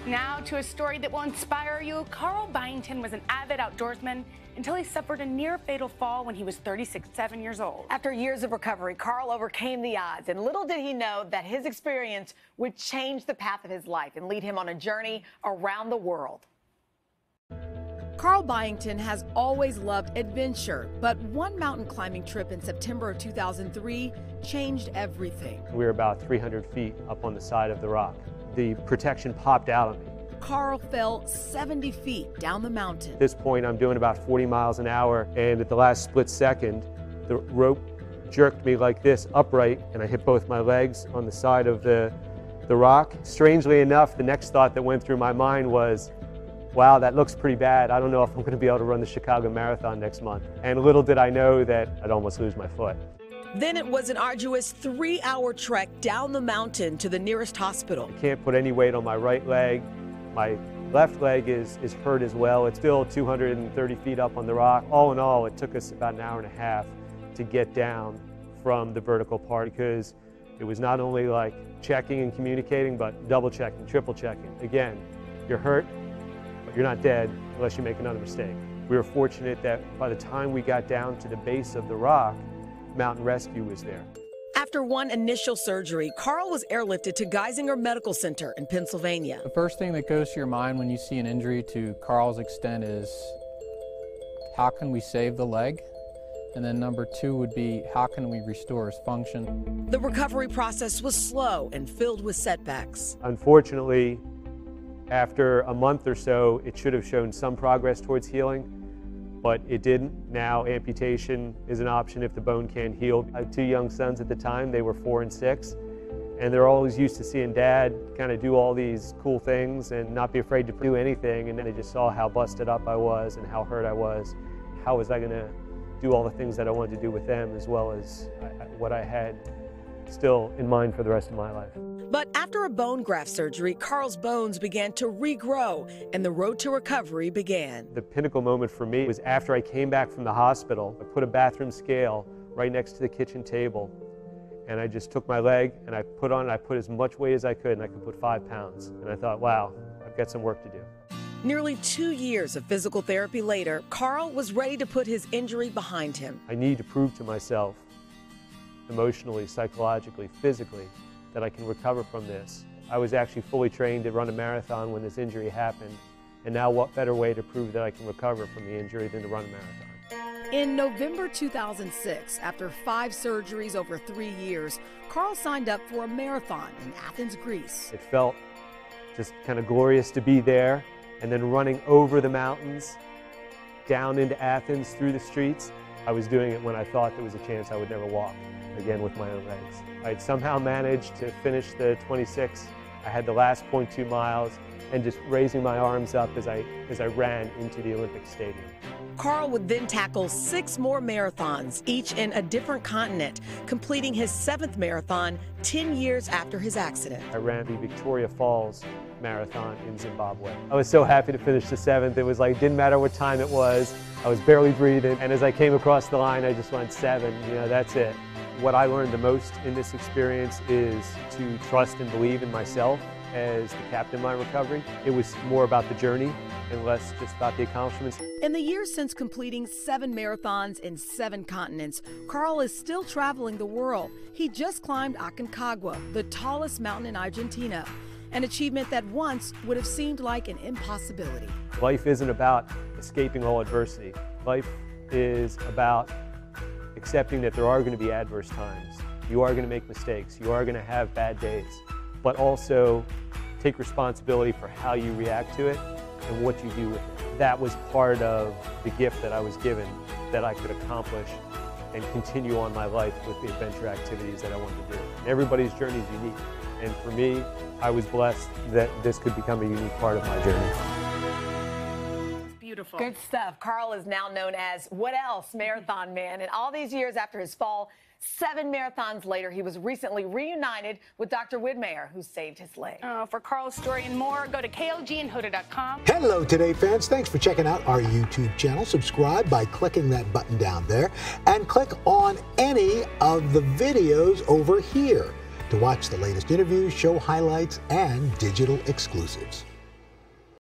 Now to a story that will inspire you. Carl Byington was an avid outdoorsman until he suffered a near-fatal fall when he was 7 years old. After years of recovery, Carl overcame the odds, and little did he know that his experience would change the path of his life and lead him on a journey around the world. Carl Byington has always loved adventure, but one mountain climbing trip in September of 2003 changed everything. We were about 300 feet up on the side of the rock. The protection popped out of me. Carl fell 70 feet down the mountain. At this point, I'm doing about 40 miles an hour, and at the last split second, the rope jerked me like this, upright, and I hit both my legs on the side of the rock. Strangely enough, the next thought that went through my mind was, wow, that looks pretty bad. I don't know if I'm going to be able to run the Chicago Marathon next month. And little did I know that I'd almost lose my foot. Then it was an arduous 3-hour trek down the mountain to the nearest hospital. I can't put any weight on my right leg. My left leg is hurt as well. It's still 230 feet up on the rock. All in all, it took us about an hour and a half to get down from the vertical part, because it was not only like checking and communicating, but double checking, triple checking. Again, you're hurt, but you're not dead unless you make another mistake. We were fortunate that by the time we got down to the base of the rock, Mountain Rescue was there. After one initial surgery, Carl was airlifted to Geisinger Medical Center in Pennsylvania. The first thing that goes to your mind when you see an injury to Carl's extent is, how can we save the leg? And then number 2 would be, how can we restore his function? The recovery process was slow and filled with setbacks. Unfortunately, after a month or so, it should have shown some progress towards healing, but it didn't. Now amputation is an option if the bone can't heal. I had 2 young sons at the time. They were 4 and 6, and they're always used to seeing Dad kind of do all these cool things and not be afraid to do anything, and then they just saw how busted up I was and how hurt I was. How was I going to do all the things that I wanted to do with them, as well as what I had still in mind for the rest of my life. But after a bone graft surgery, Carl's bones began to regrow and the road to recovery began. The pinnacle moment for me was after I came back from the hospital. I put a bathroom scale right next to the kitchen table, and I just took my leg and I put as much weight as I could, and I could put 5 pounds. And I thought, wow, I've got some work to do. Nearly 2 years of physical therapy later, Carl was ready to put his injury behind him. I need to prove to myself, emotionally, psychologically, physically, that I can recover from this. I was actually fully trained to run a marathon when this injury happened, and now what better way to prove that I can recover from the injury than to run a marathon? In November 2006, after 5 surgeries over 3 years, Carl signed up for a marathon in Athens, Greece. It felt just kind of glorious to be there, and then running over the mountains, down into Athens through the streets. I was doing it when I thought there was a chance I would never walk again with my own legs. I had somehow managed to finish the 26. I had the last 0.2 miles, and just raising my arms up as I ran into the Olympic Stadium. Carl would then tackle 6 more marathons, each in a different continent, completing his 7th marathon 10 years after his accident. I ran the Victoria Falls Marathon in Zimbabwe. I was so happy to finish the 7th. It was like, didn't matter what time it was. I was barely breathing, and as I came across the line, I just went 7. You know, that's it. What I learned the most in this experience is to trust and believe in myself as the captain of my recovery. It was more about the journey and less just about the accomplishments. In the years since completing 7 marathons in 7 continents, Carl is still traveling the world. He just climbed Aconcagua, the tallest mountain in Argentina, an achievement that once would have seemed like an impossibility. Life isn't about escaping all adversity. Life is about accepting that there are going to be adverse times. You are going to make mistakes. You are going to have bad days. But also take responsibility for how you react to it and what you do with it. That was part of the gift that I was given, that I could accomplish and continue on my life with the adventure activities that I want to do. Everybody's journey is unique. And for me, I was blessed that this could become a unique part of my journey. Beautiful. Good stuff. Carl is now known as What Else? Marathon Man. And all these years after his fall, 7 marathons later, he was recently reunited with Dr. Widmayer, who saved his leg. For Carl's story and more, go to KOGandHoda.com. Hello, Today fans. Thanks for checking out our YouTube channel. Subscribe by clicking that button down there and click on any of the videos over here to watch the latest interviews, show highlights, and digital exclusives.